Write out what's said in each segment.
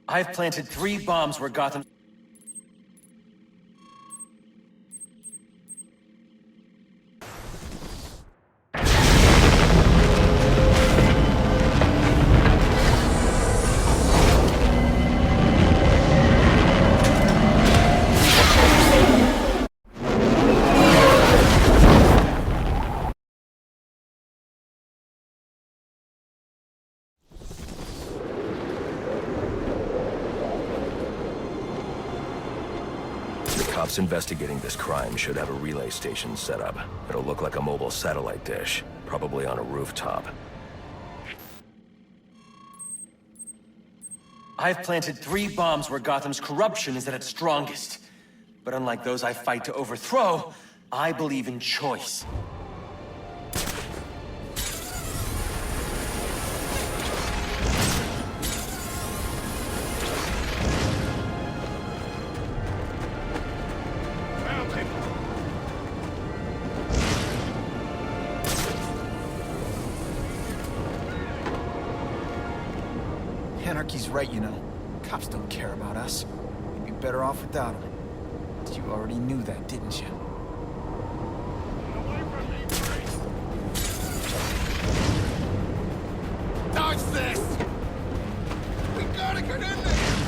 I've planted 3 bombs where Gotham... Cops investigating this crime should have a relay station set up. It'll look like a mobile satellite dish, probably on a rooftop. I've planted 3 bombs where Gotham's corruption is at its strongest. But unlike those I fight to overthrow, I believe in choice. Anarchy's right, you know. Cops don't care about us. We'd be better off without them. But you already knew that, didn't you? Dodge this! We gotta get in there!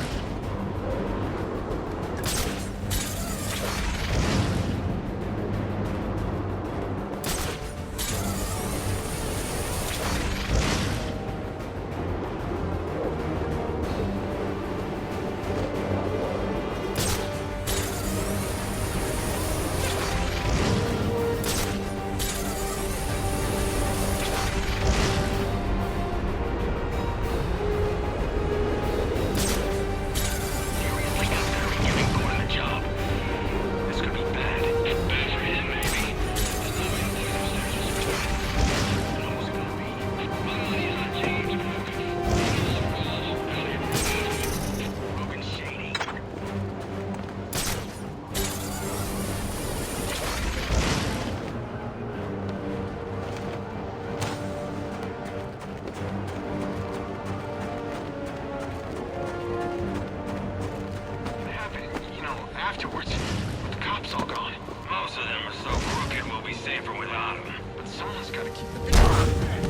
Afterwards, with the cops all gone. Most of them are so crooked we'll be safer without them. But someone's gotta keep the people out of bed.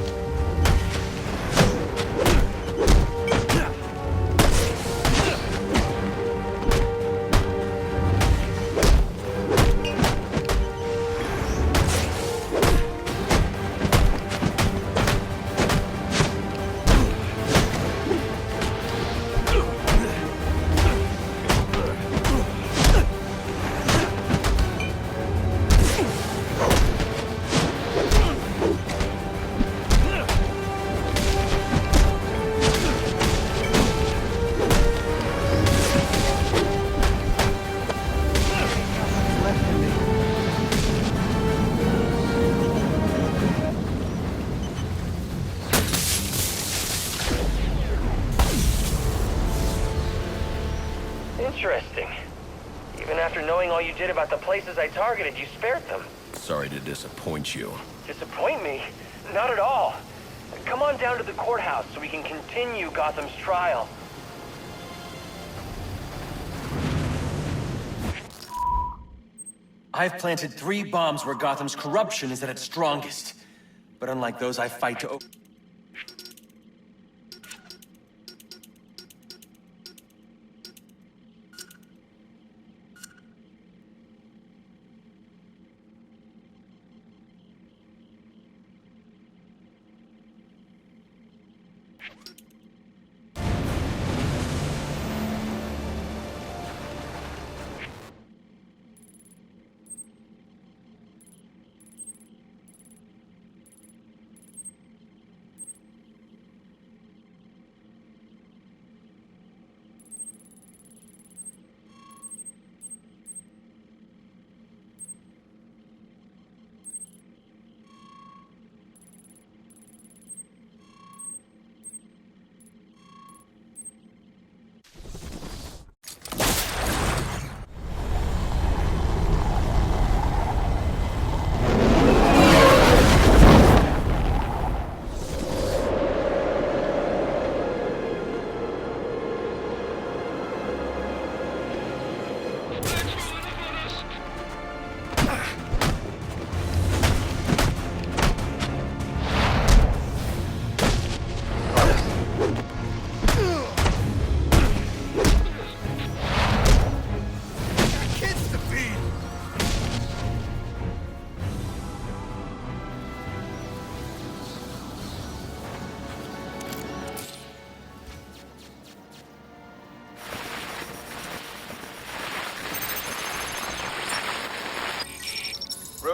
Interesting. Even after knowing all you did about the places I targeted, you spared them. Sorry to disappoint you. Disappoint me? Not at all. Come on down to the courthouse so we can continue Gotham's trial. I've planted 3 bombs where Gotham's corruption is at its strongest. But unlike those I fight to...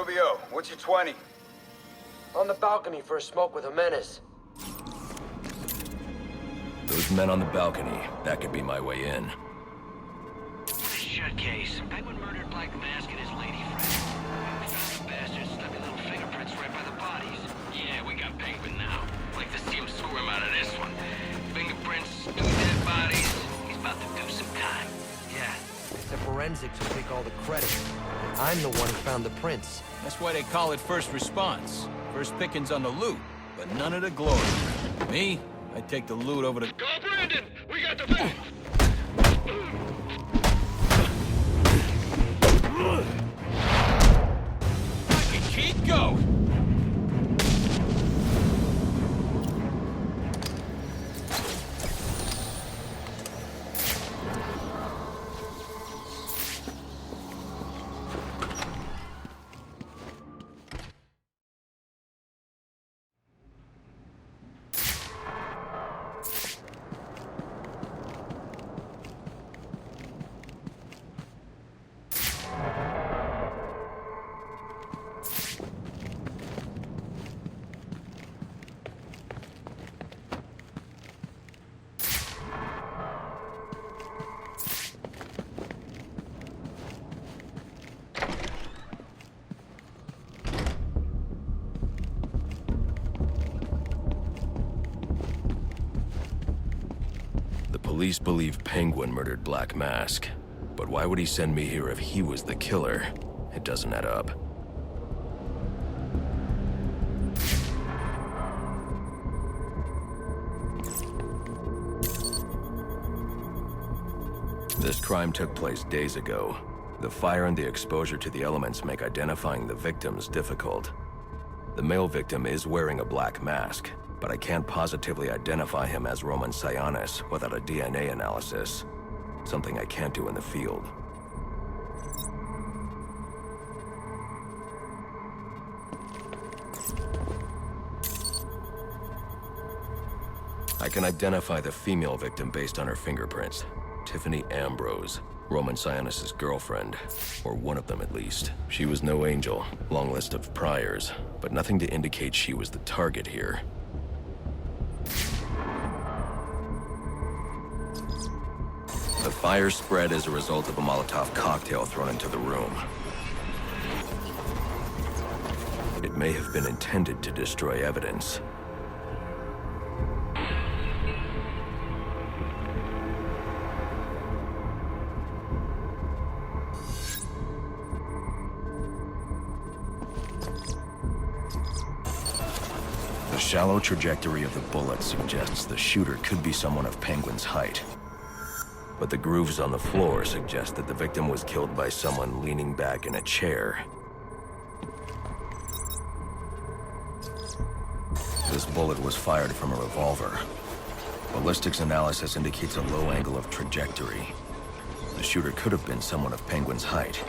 OVO, what's your 20? On the balcony for a smoke with a menace. Those men on the balcony, that could be my way in. Shut case. Penguin murdered Black Mask and his lady friend. We found the bastards, stuffy little fingerprints right by the bodies. Yeah, we got Penguin now. Like to see him swim out of this one. Fingerprints, 2 dead bodies. He's about to do some time. Yeah, the forensics will take all the credit. I'm the one who found the prints. That's why they call it first response. First pickings on the loot, but none of the glory. Me, I take the loot over to... Go, Brandon! We got the van! I can keep going! Police believe Penguin murdered Black Mask, but why would he send me here if he was the killer? It doesn't add up. This crime took place days ago. The fire and the exposure to the elements make identifying the victims difficult. The male victim is wearing a black mask, but I can't positively identify him as Roman Sionis without a DNA analysis. Something I can't do in the field. I can identify the female victim based on her fingerprints. Tiffany Ambrose, Roman Sionis' girlfriend, or one of them at least. She was no angel, long list of priors, but nothing to indicate she was the target here. The fire spread as a result of a Molotov cocktail thrown into the room. It may have been intended to destroy evidence. The shallow trajectory of the bullet suggests the shooter could be someone of Penguin's height. But the grooves on the floor suggest that the victim was killed by someone leaning back in a chair. This bullet was fired from a revolver. Ballistics analysis indicates a low angle of trajectory. The shooter could have been someone of Penguin's height,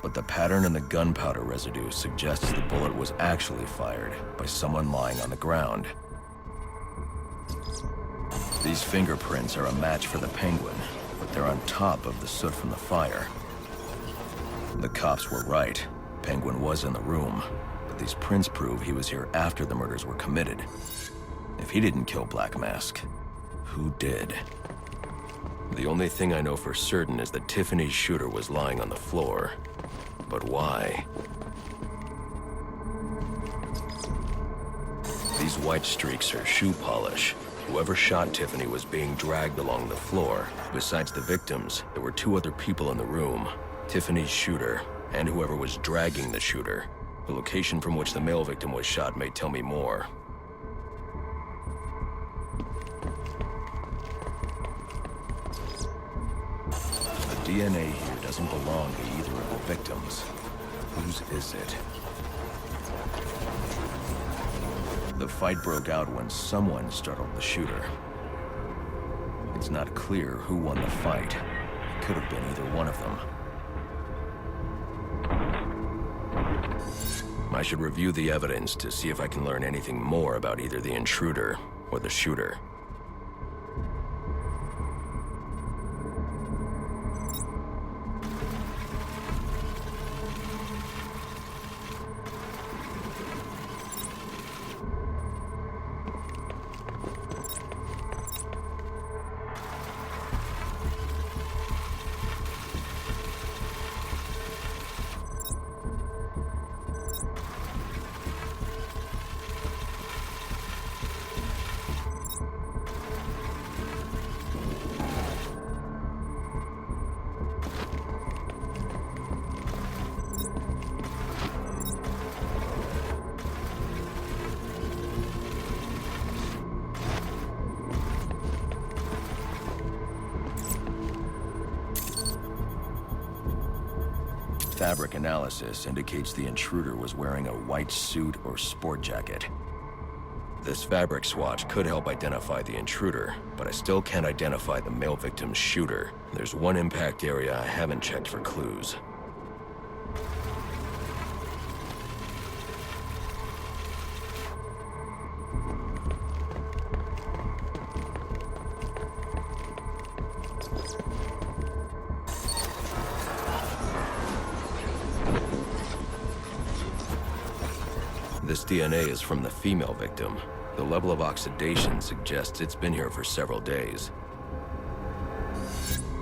but the pattern in the gunpowder residue suggests the bullet was actually fired by someone lying on the ground. These fingerprints are a match for the Penguin, but they're on top of the soot from the fire. The cops were right. Penguin was in the room, but these prints prove he was here after the murders were committed. If he didn't kill Black Mask, who did? The only thing I know for certain is that Tiffany's shooter was lying on the floor. But why? These white streaks are shoe polish. Whoever shot Tiffany was being dragged along the floor. Besides the victims, there were 2 other people in the room. Tiffany's shooter, and whoever was dragging the shooter. The location from which the male victim was shot may tell me more. The DNA here doesn't belong to either of the victims. Whose is it? The fight broke out when someone startled the shooter. It's not clear who won the fight. It could have been either one of them. I should review the evidence to see if I can learn anything more about either the intruder or the shooter. fabric analysis indicates the intruder was wearing a white suit or sport jacket. This fabric swatch could help identify the intruder, but I still can't identify the male victim's shooter. There's one impact area I haven't checked for clues. This DNA is from the female victim. The level of oxidation suggests it's been here for several days.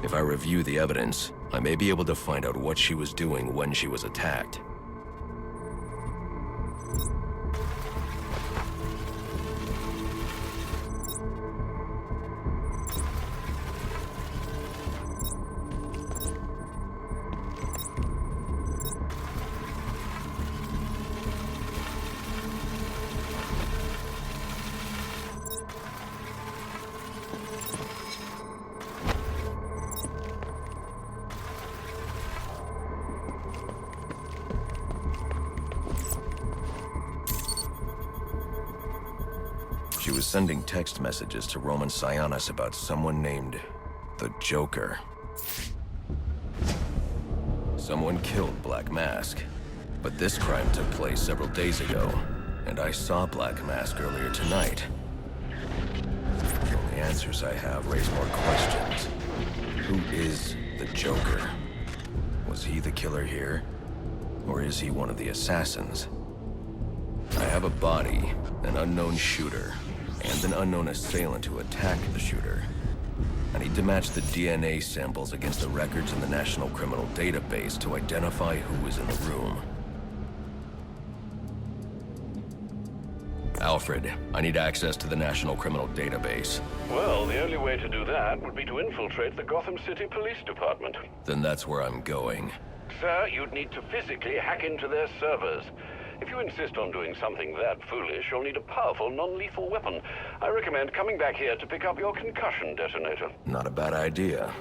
If I review the evidence, I may be able to find out what she was doing when she was attacked. She was sending text messages to Roman Sionis about someone named the Joker. Someone killed Black Mask, but this crime took place several days ago, and I saw Black Mask earlier tonight. The only answers I have raise more questions. Who is the Joker? Was he the killer here? Or is he one of the assassins? I have a body, an unknown shooter, and an unknown assailant who attacked the shooter. I need to match the DNA samples against the records in the National Criminal Database to identify who was in the room. Alfred, I need access to the National Criminal Database. Well, the only way to do that would be to infiltrate the Gotham City Police Department. Then that's where I'm going. Sir, you'd need to physically hack into their servers. If you insist on doing something that foolish, you'll need a powerful, non-lethal weapon. I recommend coming back here to pick up your concussion detonator. Not a bad idea.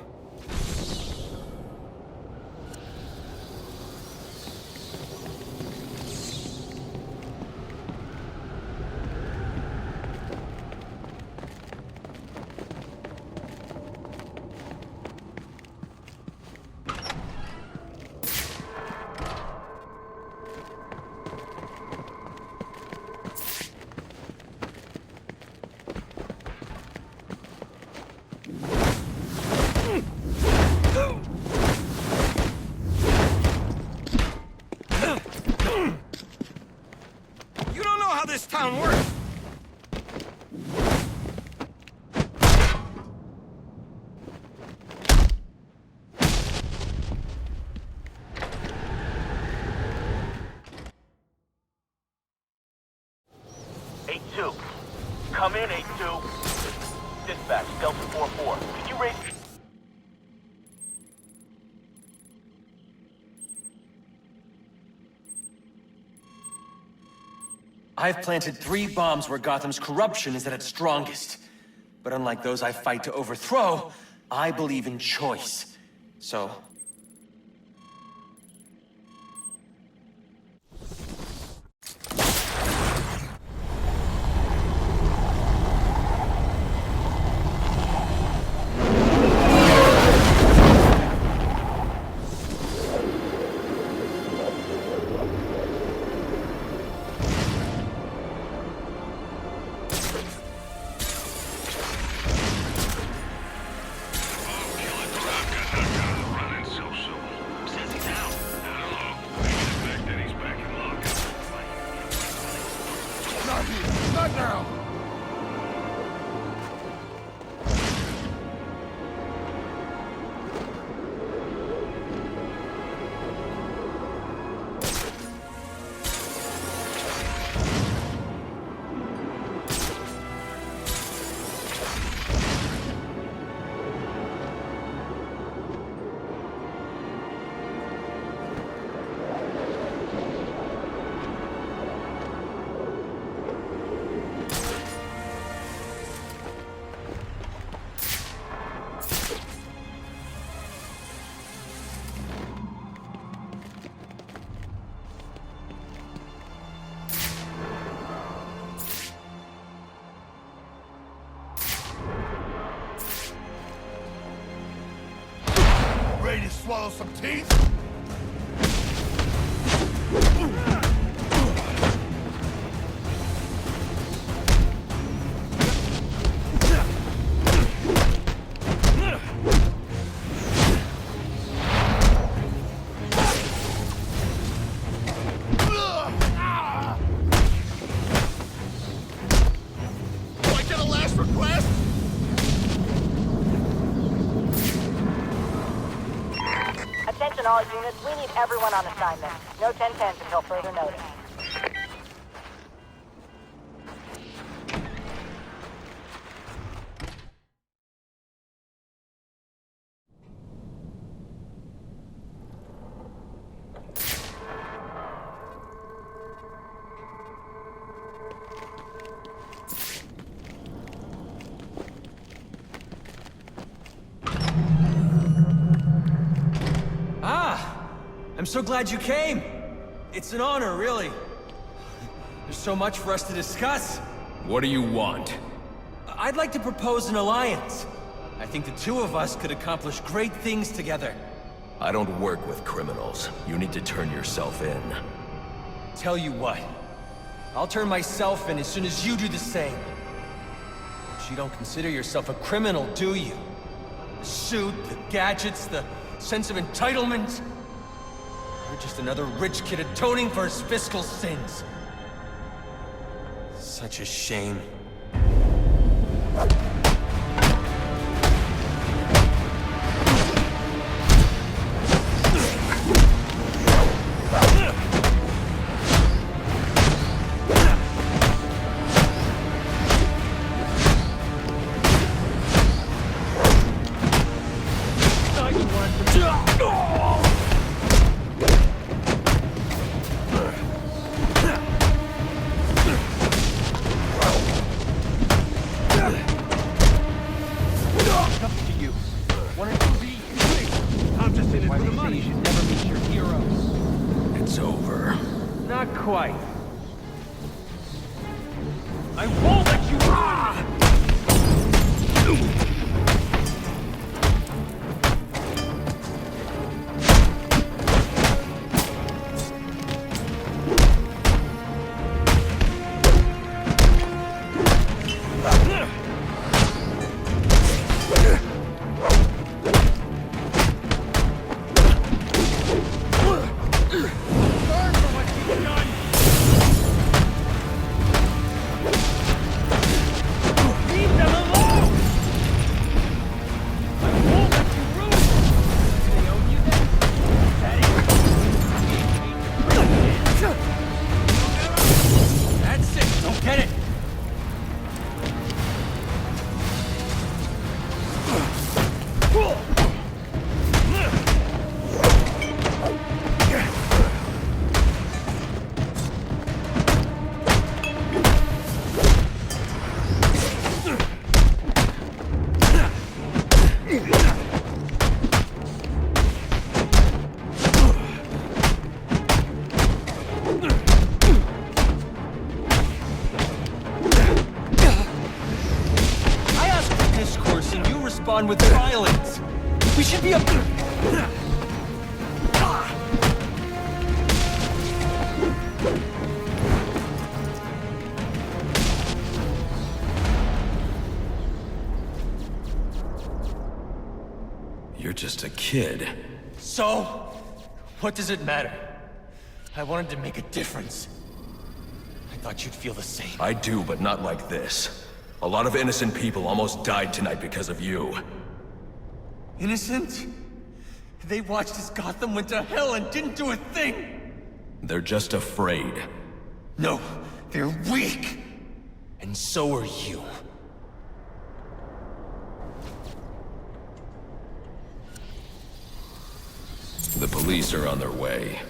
You don't know how this town works! Come in, 8-2. Dispatch, Delta 4-4. Can you raise... I've planted 3 bombs where Gotham's corruption is at its strongest. But unlike those I fight to overthrow, I believe in choice. So... swallow some teeth? Attention all units, we need everyone on assignment. No 10-10s until further notice. I'm so glad you came. It's an honor, really. There's so much for us to discuss. What do you want? I'd like to propose an alliance. I think the two of us could accomplish great things together. I don't work with criminals. You need to turn yourself in. Tell you what, I'll turn myself in as soon as you do the same. But you don't consider yourself a criminal, do you? The suit, the gadgets, the sense of entitlement. You're just another rich kid atoning for his fiscal sins. Such a shame. Quite. I won't let you... With violence. We should be up. You're just a kid. So, what does it matter? I wanted to make a difference. I thought you'd feel the same. I do, but not like this. A lot of innocent people almost died tonight because of you. Innocent? They watched as Gotham went to hell and didn't do a thing! They're just afraid. No, they're weak! And so are you. The police are on their way.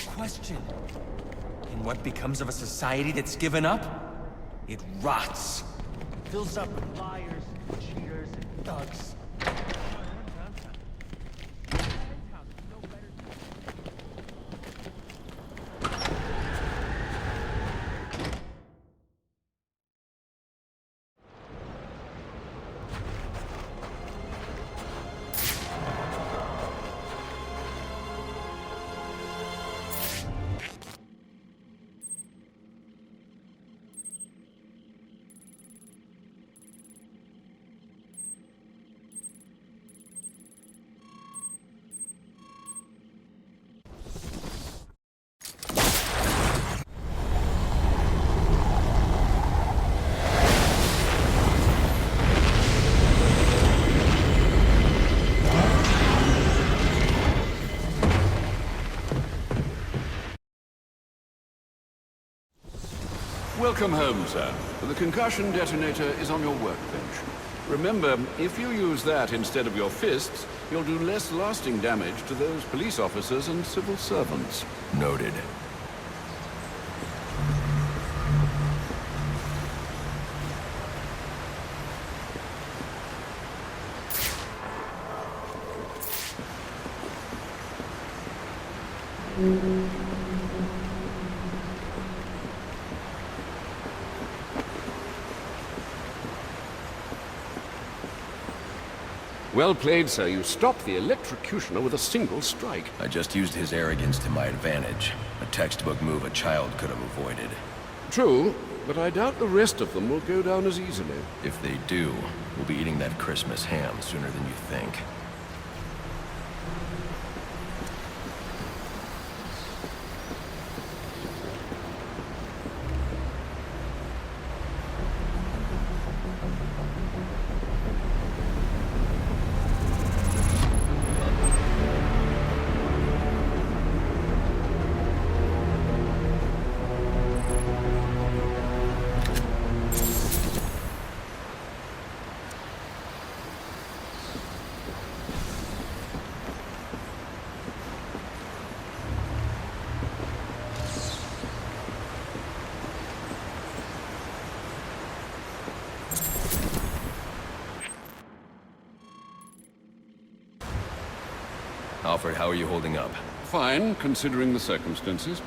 question. And what becomes of a society that's given up? It rots. Fills up with liars, cheaters, and thugs. Welcome home, sir. The concussion detonator is on your workbench. Remember, if you use that instead of your fists, you'll do less lasting damage to those police officers and civil servants. Noted. Well played, sir. You stopped the electrocutioner with a single strike. I just used his arrogance to my advantage. A textbook move a child could have avoided. True, but I doubt the rest of them will go down as easily. If they do, we'll be eating that Christmas ham sooner than you think. Alfred, how are you holding up? Fine, considering the circumstances.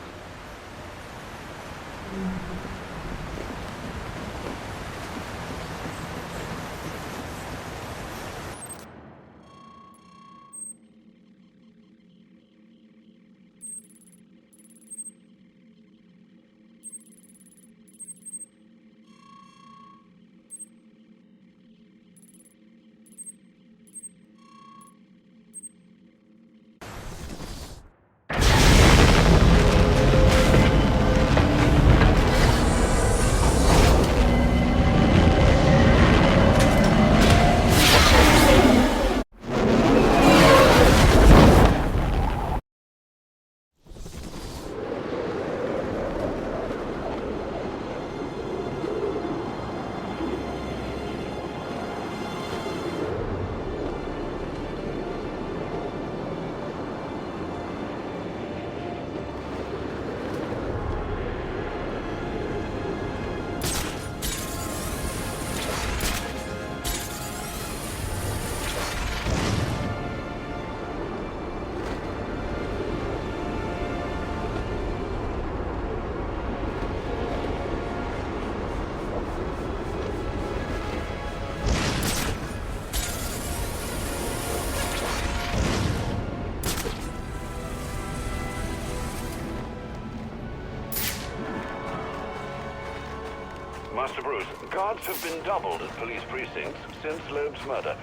Master Bruce, guards have been doubled at police precincts since Loeb's murder.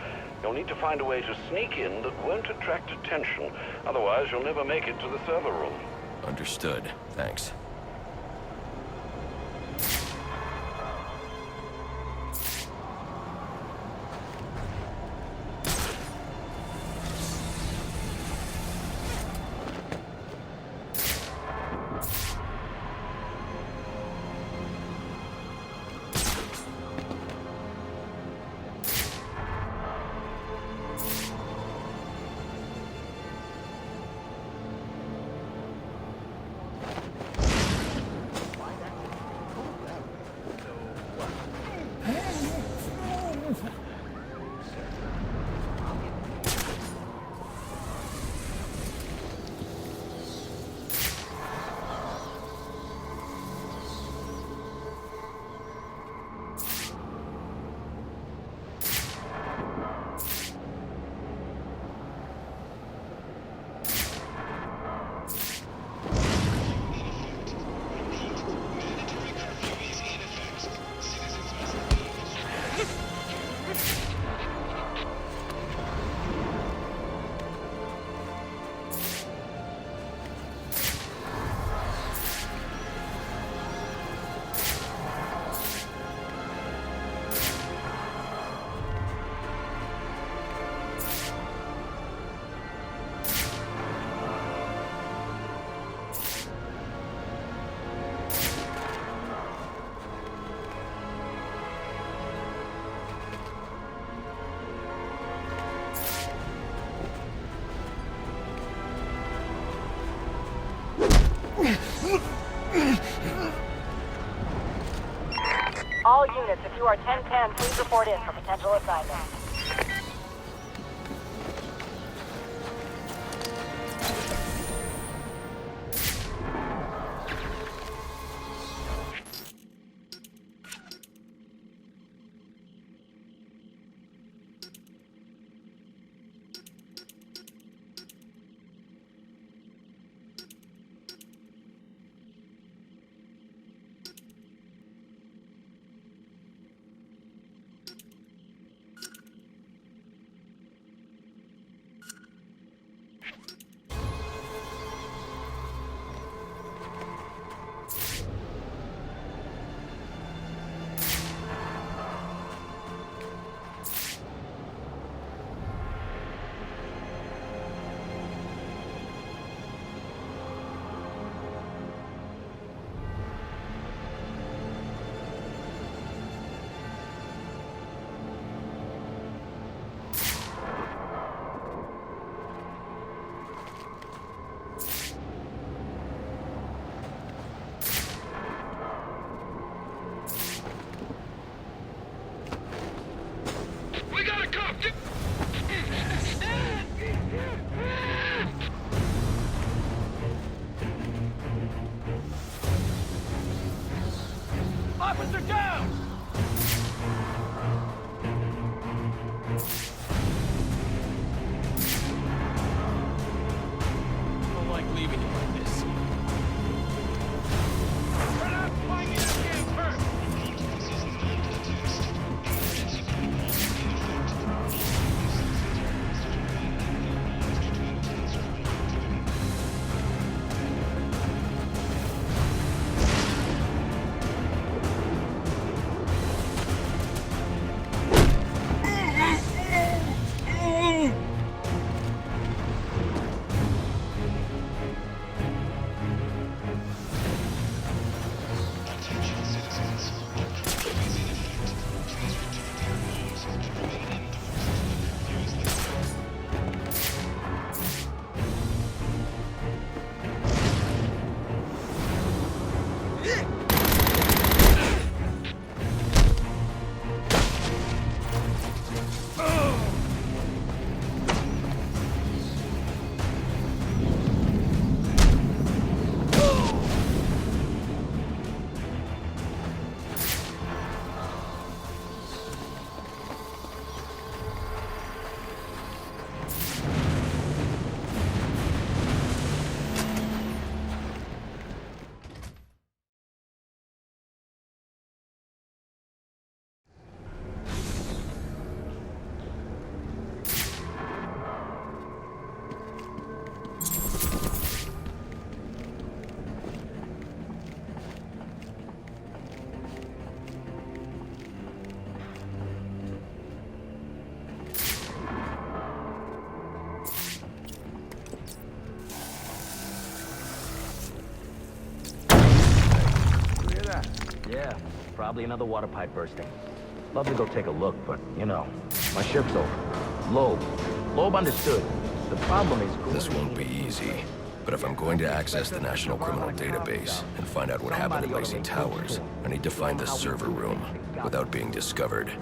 You'll need to find a way to sneak in that won't attract attention. Otherwise, you'll never make it to the server room. Understood. Thanks. All units, if you are 1010, please report in for potential assignment. Officer down! I don't like leaving you like this. We're not playing this game first! Yeah, probably another water pipe bursting. Love to go take a look, but, you know, my shift's over. Loeb understood. The problem is... This won't be easy. But if I'm going to access the National Criminal Database and find out what happened in Lacey Towers, I need to find the server room without being discovered.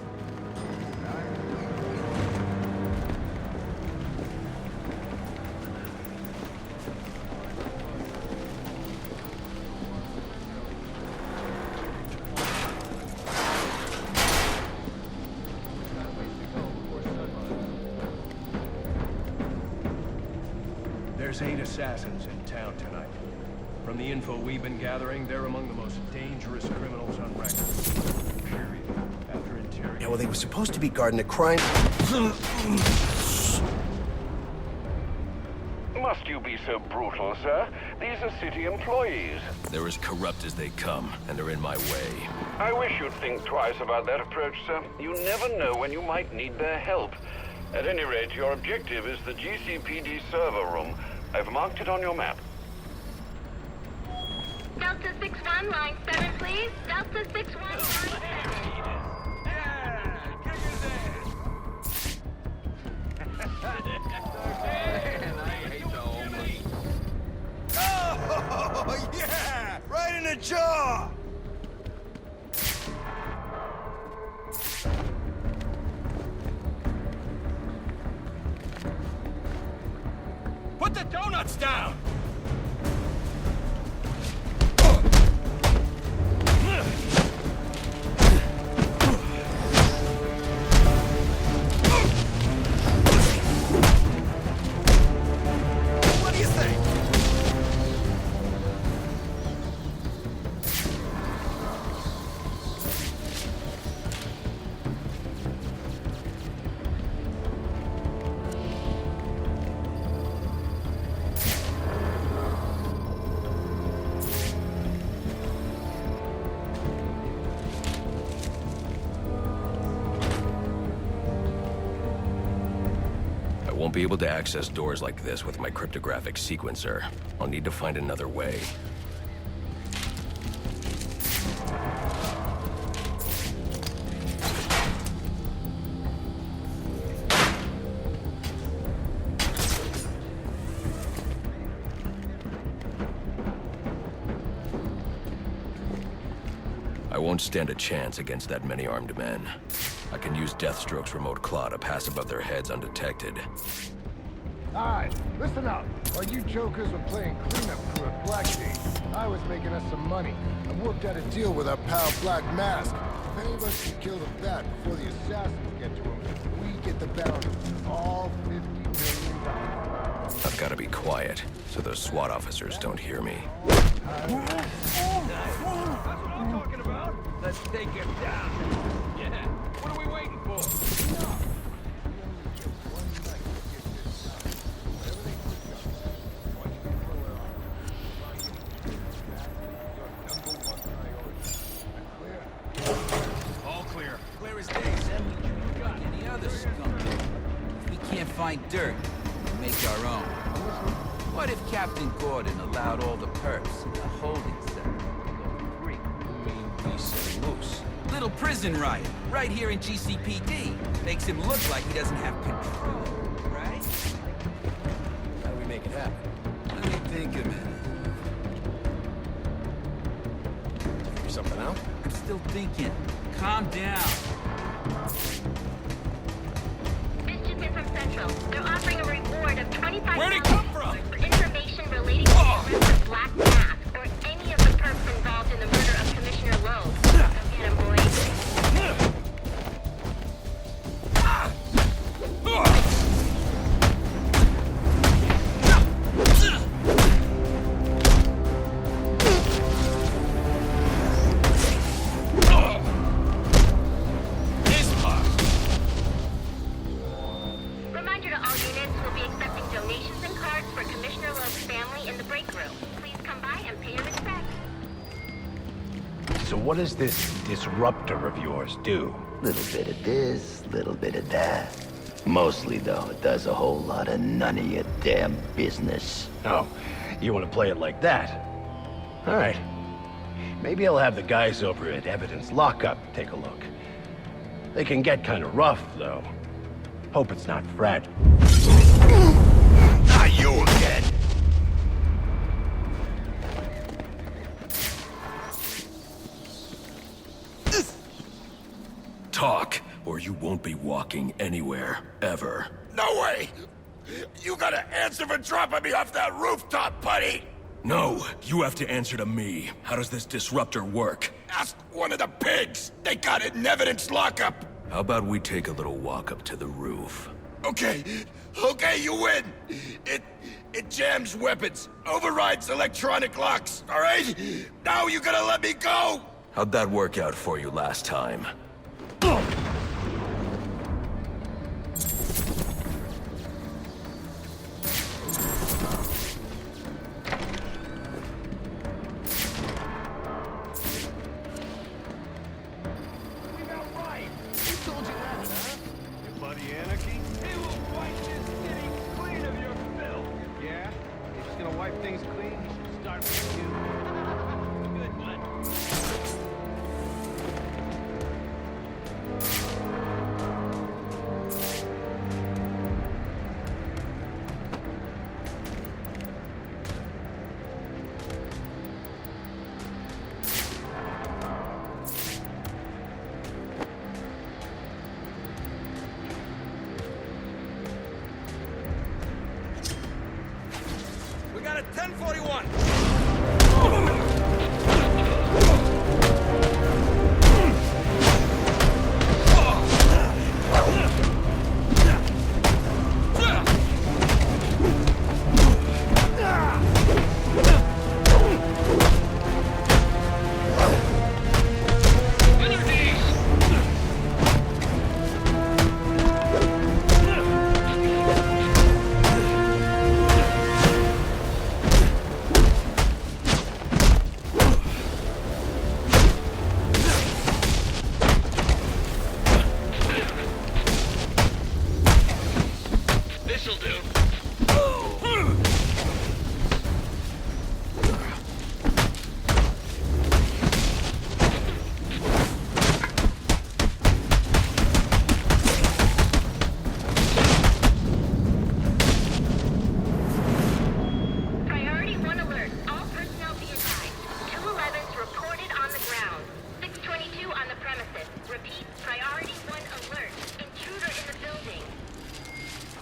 There's 8 assassins in town tonight. From the info we've been gathering, they're among the most dangerous criminals on record. Period. After interrogation. Yeah, well, they were supposed to be guarding a crime... Must you be so brutal, sir? These are city employees. They're as corrupt as they come, and they're in my way. I wish you'd think twice about that approach, sir. You never know when you might need their help. At any rate, your objective is the GCPD server room. I've marked it on your map. Delta 61, line 7, please. Delta 61, line 7. Oh, yeah! Right in the jaw! Put the donuts down! What do you think? I won't be able to access doors like this with my cryptographic sequencer. I'll need to find another way. I won't stand a chance against that many armed men. I can use Deathstroke's remote claw to pass above their heads undetected. Alright, listen up. While you jokers were playing cleanup crew at Blackgate, I was making us some money. I worked out a deal with our pal Black Mask. If any of us can kill the bat before the assassins get to him, we get the bounty. All $50 million. I've got to be quiet, so those SWAT officers don't hear me. That's what I'm talking about. Let's take him down. Yeah. What are we waiting for? All clear. Clear as day, Sam. You got any other skunk? If we can't find dirt, we'll make our own. What if Captain Gordon allowed all the perps in the holding cell to go free? We set loose. Little prison riot, right here in GCPD. Makes him look like he doesn't have control, right? How do we make it happen? Let me think a minute. Figure something out? I'm still thinking. Calm down. This just in from Central. They're offering a reward of $25,000 Where'd it come from? for information relating to the arrest of Black Mask or any of the perps involved in the murder of Commissioner Lowe. Go get him, boys. Reminder to all units, we'll be accepting donations and cards for Commissioner Lowe's family in the break room. Please come by and pay your respects. So what does this disruptor of yours do? Little bit of this, little bit of that. Mostly, though, it does a whole lot of none of your damn business. Oh, you want to play it like that? All right. Maybe I'll have the guys over at Evidence Lockup take a look. They can get kind of rough, though. Hope it's not fragile. Not you again! Talk, or you won't be walking anywhere, ever. No way! You gotta answer for dropping me off that rooftop, buddy! No, you have to answer to me. How does this disruptor work? Ask one of the pigs! They got it in evidence lockup! How about we take a little walk up to the roof? Okay, you win! It jams weapons, overrides electronic locks, alright? Now you gotta let me go! How'd that work out for you last time? Things clean, you should start with you. Good one.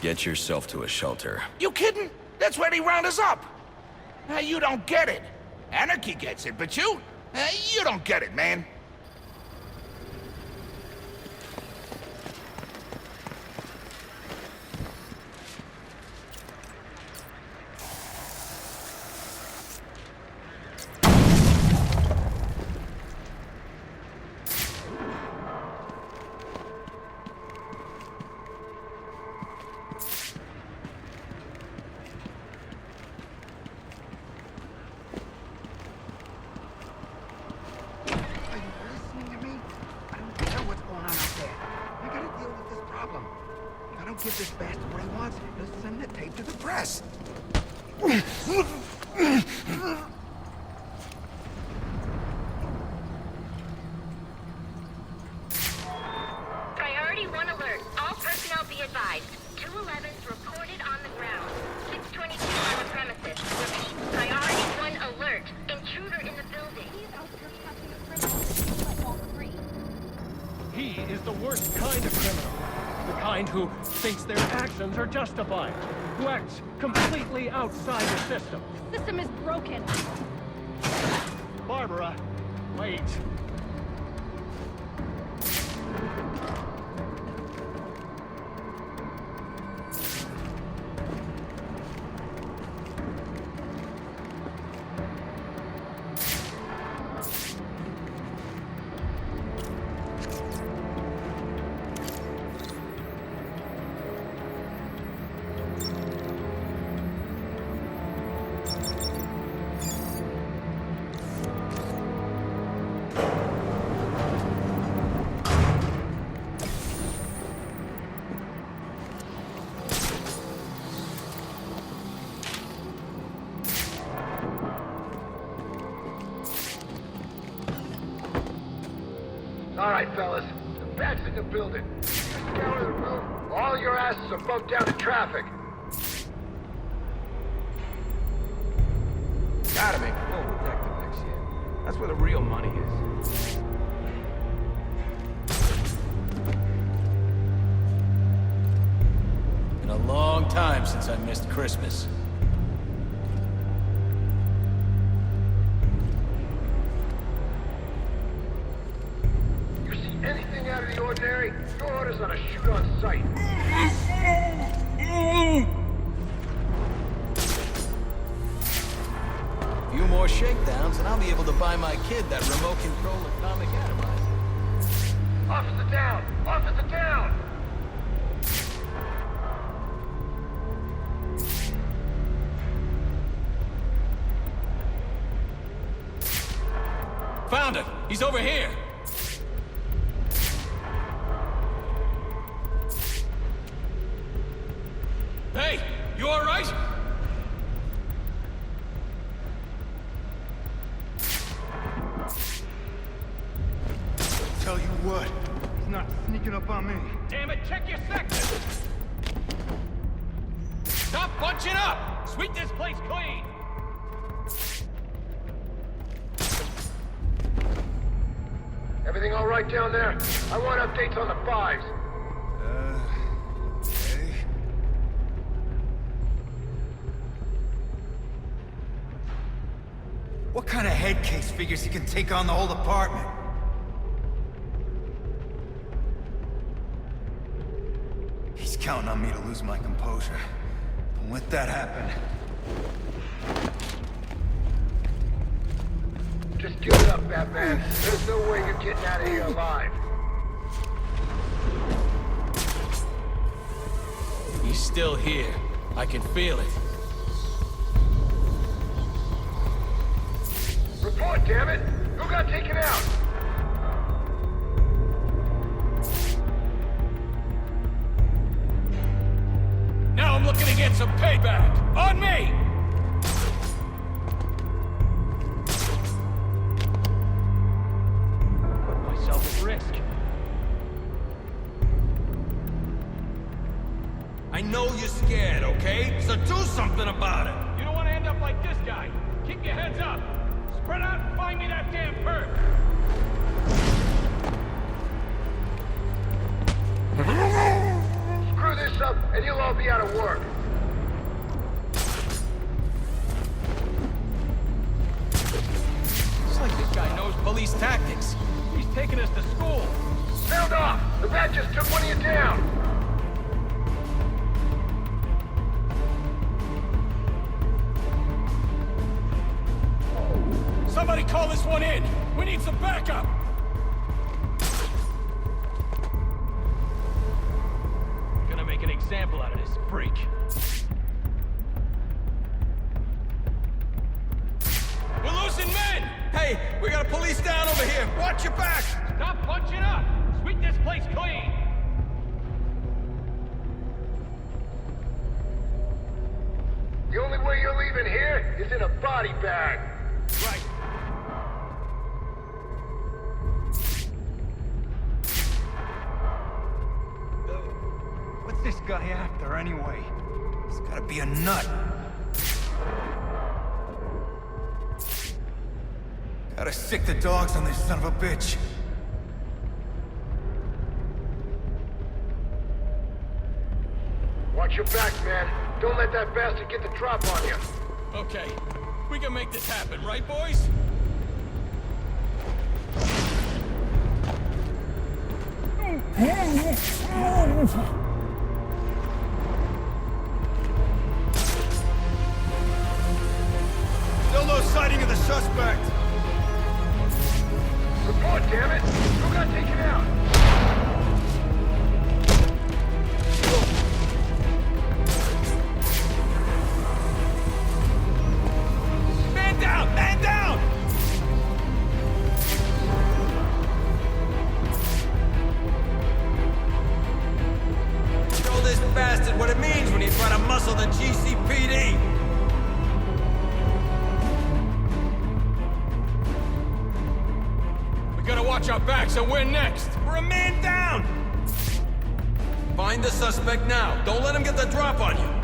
Get yourself to a shelter. You kidding? That's where they round us up. You don't get it. Anarchy gets it, but you don't get it, man. Give this bastard what he wants. He'll send the tape to the press. Priority 1 alert. All personnel be advised. 211's reported on the ground. 622 on the premises. Repeat. Priority 1 alert. Intruder in the building. He is out here catching a criminal. Let all free. He is the worst kind of criminal. The kind who thinks their actions are justified, who acts completely outside the system. The system is broken. Barbara, wait. All right, fellas. The bad's in the building. Just down to the roof. All your asses are bumped down to traffic. Gotta make full detective next year. That's where the real money is. Been a long time since I missed Christmas. Anything out of the ordinary, your orders on a shoot on sight. A few more shakedowns and I'll be able to buy my kid that remote control atomic atomizer. Officer down! Officer down! Found him! He's over here! Hey, you all right? Tell you what, he's not sneaking up on me. Damn it, check your sector! Stop bunching up! Sweep this place clean! Everything all right down there? I want updates on the fives. Okay. What kind of head case figures he can take on the whole department? He's counting on me to lose my composure. Don't let that happen. Just give it up, Batman. There's no way you're getting out of here alive. He's still here. I can feel it. Report, damn it! Who got taken out? Now I'm looking to get some payback! On me! Put myself at risk. I know you're scared, okay? So do something about it! You don't want to end up like this guy. Keep your heads up. Spread out and find me that damn perp. Screw this this up, and you'll all be out of work. It's like this guy knows police tactics. He's taking us to school. Sound off! The bat just took one of you down! Somebody call this one in! We need some backup! Gonna make an example out of this freak. We're losing men! Hey, we got a police down over here! Watch your back! Stop punching up! Sweep this place clean! The only way you're leaving here is in a body bag. Right. What's this guy after, anyway? He's gotta be a nut. Gotta sick the dogs on this son of a bitch. Watch your back, man. Don't let that bastard get the drop on you. Okay. We can make this happen, right, boys? Still no sighting of the suspect. Report, damn it! Who got taken out? Man down! Man down! Show this bastard what it means when you try to muscle the GCPD! We gotta watch our backs and we're next! We're a man down! Find the suspect now. Don't let him get the drop on you.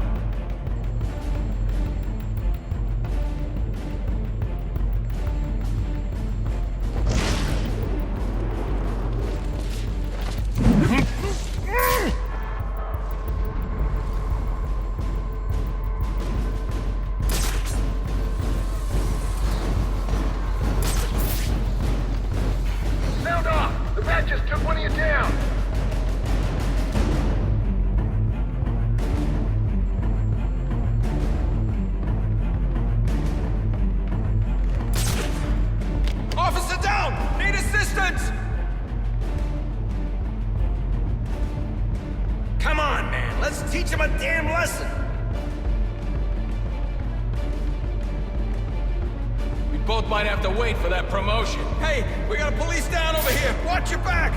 Sound off! The bat just took one of you down! Officer down! Need assistance! Come on, man. Let's teach him a damn lesson. We both might have to wait for that promotion. Hey, we got a police down over here. Watch your back.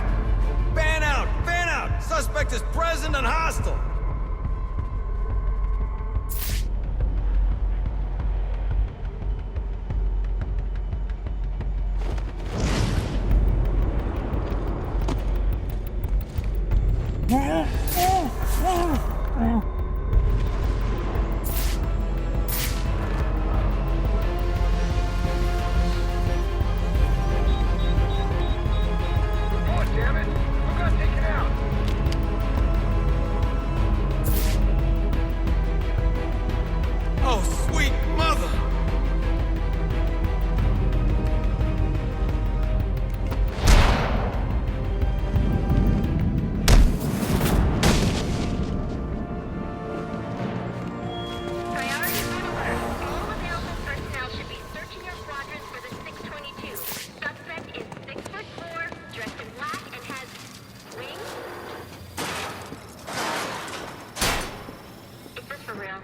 Fan out. Fan out. Suspect is present and hostile. Report, damn it! Who got taken out? Oh, sweet mother! Priority red alert. All available personnel should be searching your quadrants for the 622. Suspect is 6'4", dressed in black, and has wings. Is this for real?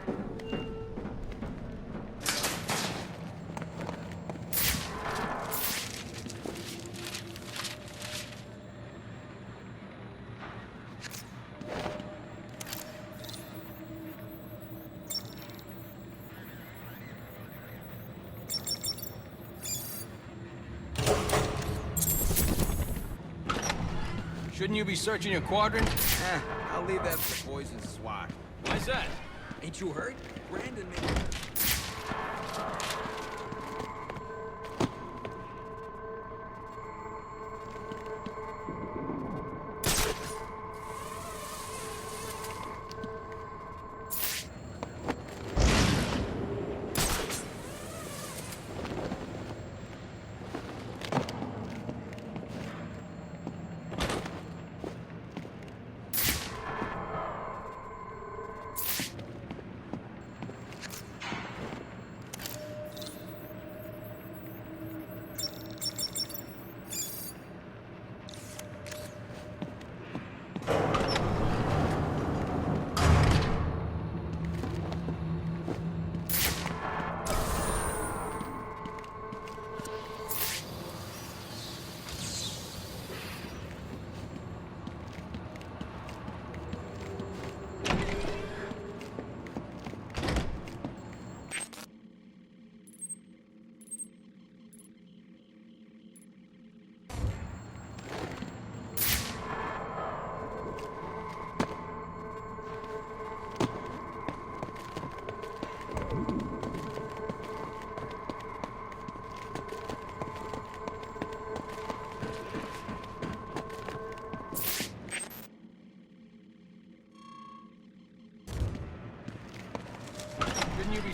Shouldn't you be searching your quadrant? I'll leave that for the boys in SWAT. Why's that? Ain't you hurt? Brandon made...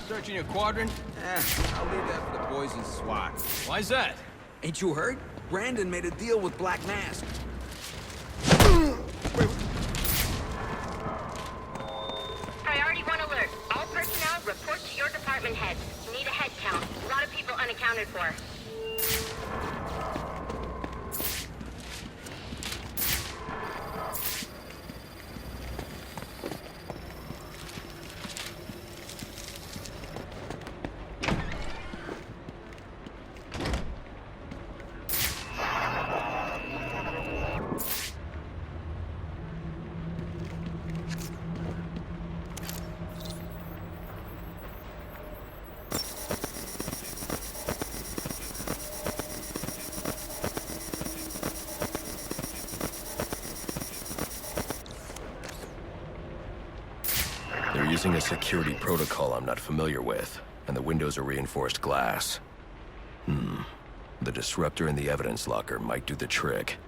Searching your quadrant? I'll leave that for the boys in SWAT. Why's that? Ain't you heard? Brandon made a deal with Black Mask. Priority 1 alert. All personnel report to your department heads. Need a head count. A lot of people unaccounted for. They're using a security protocol I'm not familiar with, and the windows are reinforced glass. The disruptor in the evidence locker might do the trick.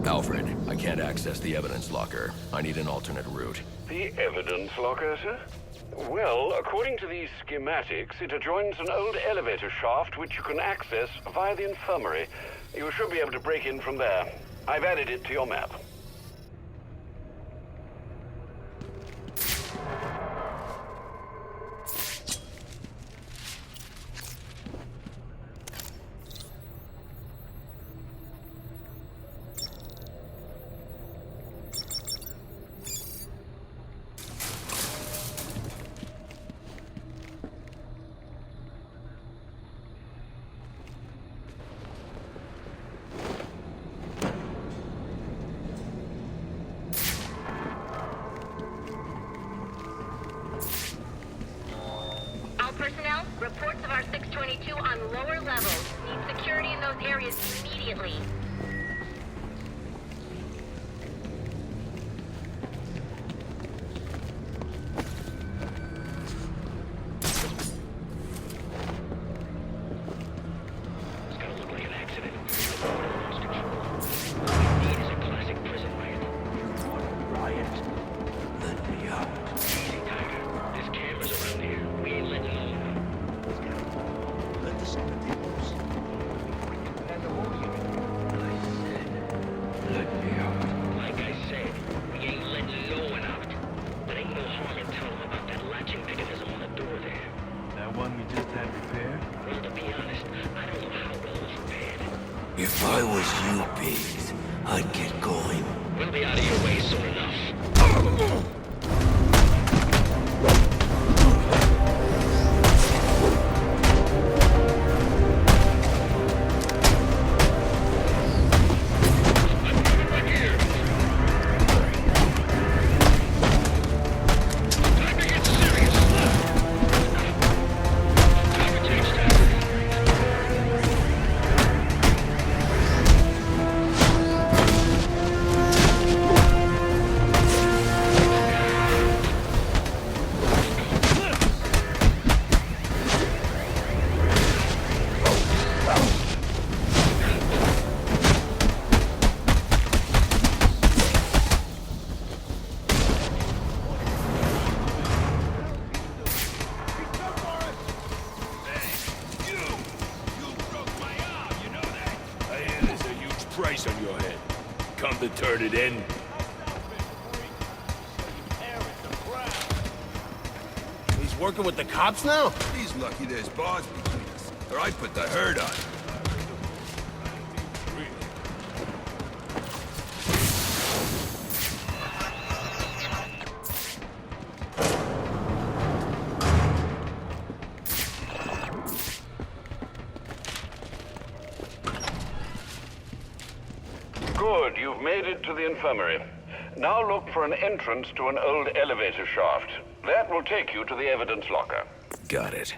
Alfred, I can't access the evidence locker. I need an alternate route. The evidence locker, sir? Well, according to these schematics, it adjoins an old elevator shaft which you can access via the infirmary. You should be able to break in from there. I've added it to your map. Personnel, reports of our 622 on lower levels. Need security in those areas immediately. It's gonna look like an accident. Lost control. What we need is a classic prison riot. Riot? Let me out. Easy, Tiger. There's cameras around here. We ain't letting them. Let the sympathy loose. Let me out. Like I said, we ain't letting no one out. There ain't no harm in telling them about that latching mechanism on the door there. That one we just had repaired? Well, to be honest, I don't know how well it was repaired. If I was you, Biggs, I'd get going. We'll be out of your way soon enough. Price on your head. Come to turn it in. He's working with the cops now? He's lucky there's bars between us, or I'd put the herd on him. Good. you've made it to the infirmary. Now look for an entrance to an old elevator shaft. That will take you to the evidence locker. Got it.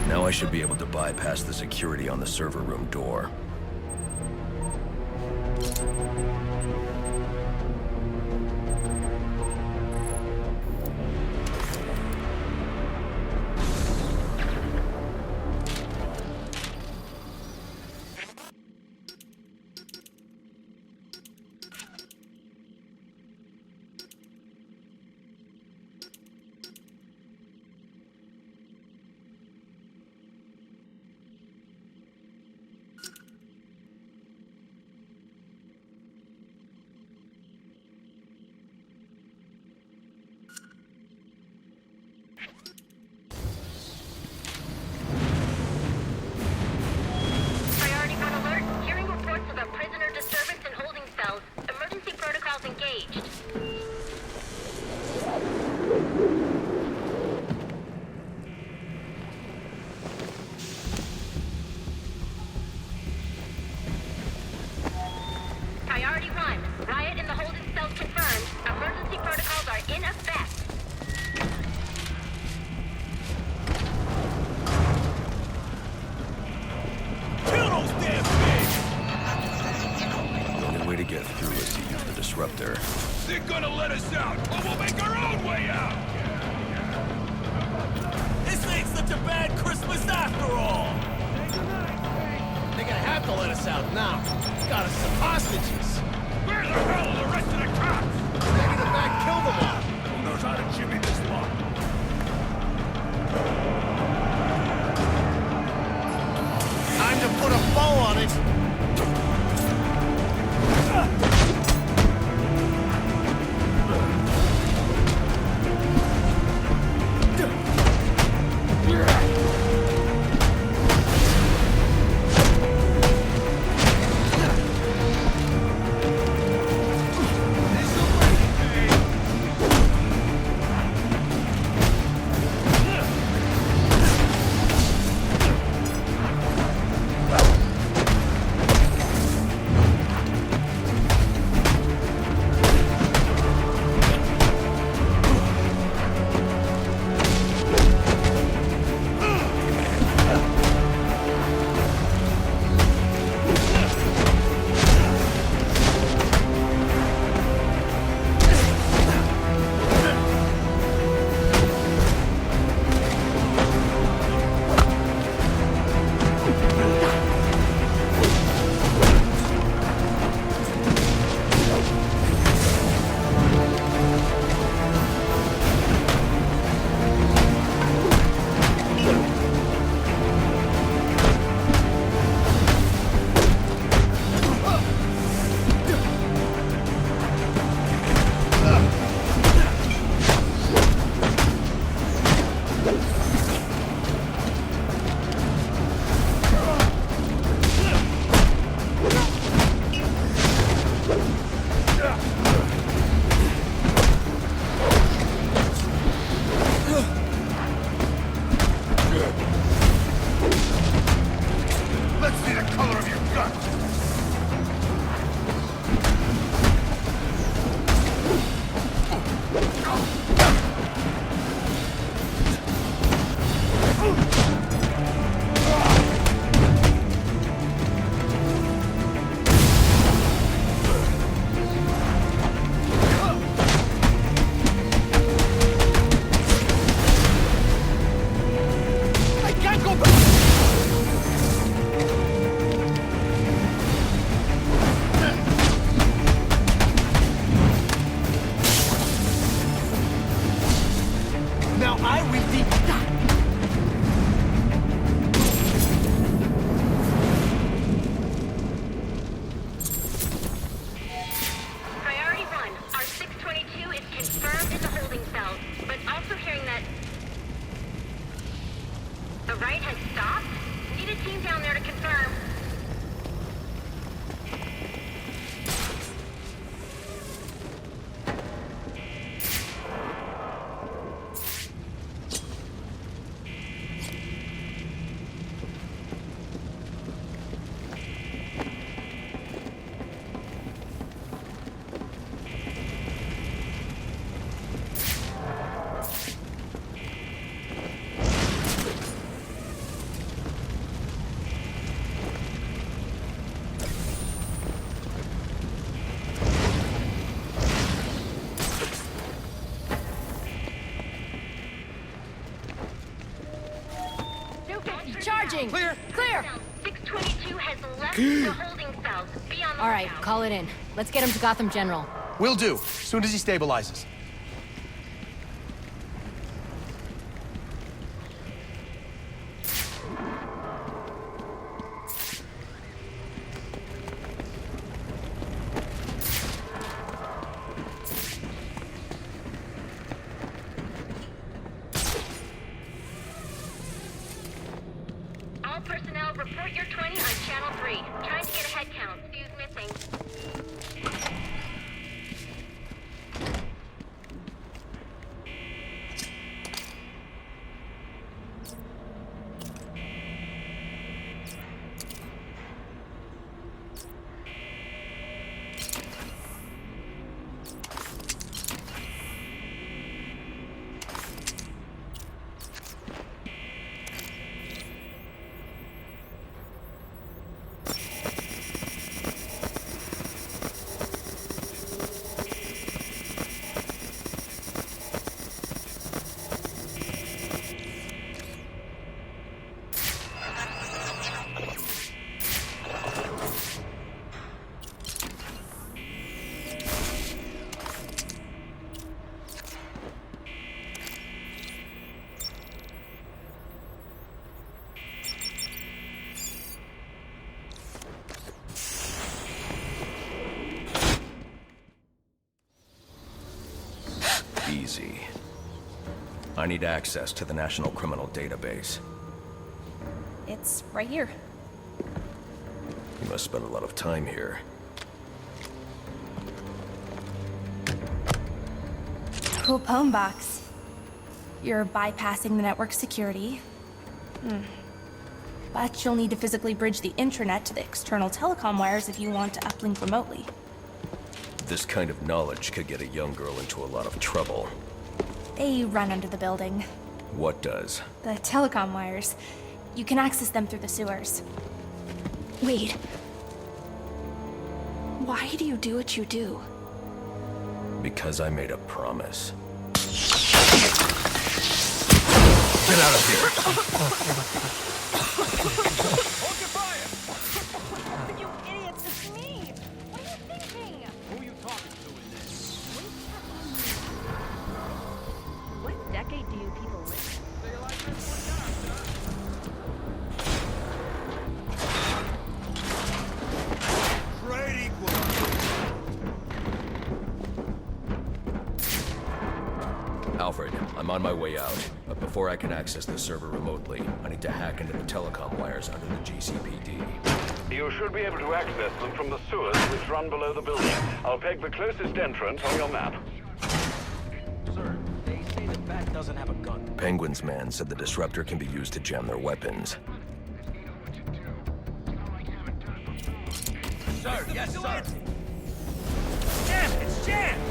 Now I should be able to bypass the security on the server room door. They're gonna let us out, or we'll make our own way out! This ain't such a bad Christmas after all! They're gonna have to let us out now. Got us some hostages. Where the hell are the rest of the cops? Maybe the back killed them all. Who knows how to jimmy this lock? Time to put a bow on it. Moving. Clear. Clear. 622 has left the holding cells. Be on the All right, lookout. call it in. Let's get him to Gotham General. Will do, as soon as he stabilizes. All personnel, report your 20 on Channel 3. Trying to get a head count. See who's missing. Easy. I need access to the National Criminal Database. It's right here. You must spend a lot of time here. Cool poem box. You're bypassing the network security. But you'll need to physically bridge the intranet to the external telecom wires if you want to uplink remotely. This kind of knowledge could get a young girl into a lot of trouble. They run under the building. What does? The telecom wires. You can access them through the sewers. Wait. Why do you do what you do? Because I made a promise. Get out of here! Hold your fire! You idiots, it's me! What are you thinking? Who are you talking to in this? What decade do you people live in? Trade equal. Alfred, I'm on my way out. But before I can access the server remotely, I need to hack into the telecom wires under the GCPD. You should be able to access them from the sewers which run below the building. I'll peg the closest entrance on your map. Sir, they say the bat doesn't have a gun. Penguin's man said the disruptor can be used to jam their weapons. Sir, yes, sir. Jam, it's jammed!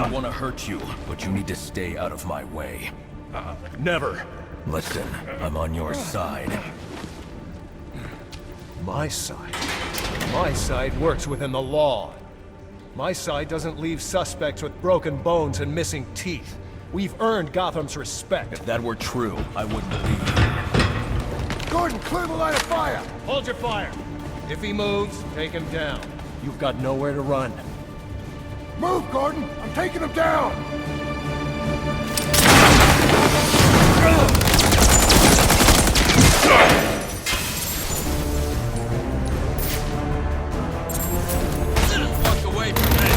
don't want to hurt you, but you need to stay out of my way. Never. Listen, I'm on your side. My side? My side works within the law. My side doesn't leave suspects with broken bones and missing teeth. We've earned Gotham's respect. If that were true, I wouldn't believe you. Gordon, clear the line of fire! Hold your fire. If he moves, take him down. You've got nowhere to run. Move, Gordon! I'm taking him down! Walk away from me.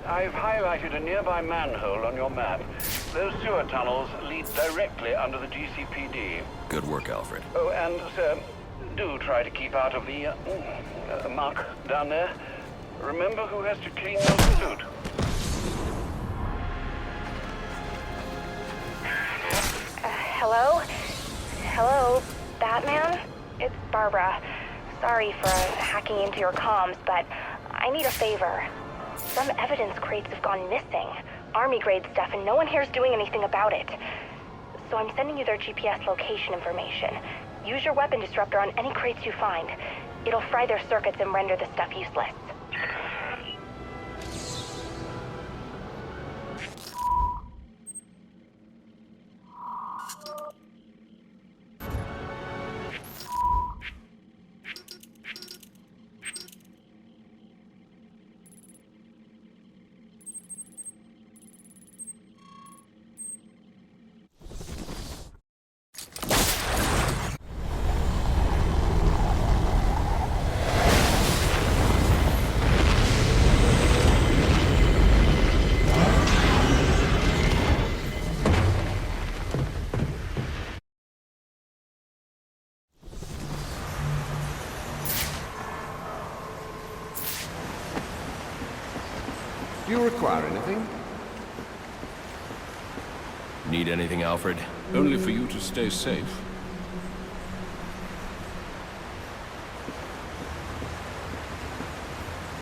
I've highlighted a nearby manhole on your map. Those sewer tunnels lead directly under the GCPD. Good work, Alfred. Oh, and, sir, do try to keep out of the muck down there. Remember who has to clean your suit. Hello? Hello, Batman? It's Barbara. Sorry for hacking into your comms, but I need a favor. Some evidence crates have gone missing. Army-grade stuff, and no one here is doing anything about it. So I'm sending you their GPS location information. Use your weapon disruptor on any crates you find. It'll fry their circuits and render the stuff useless. Do you require anything? Need anything, Alfred? Only for you to stay safe.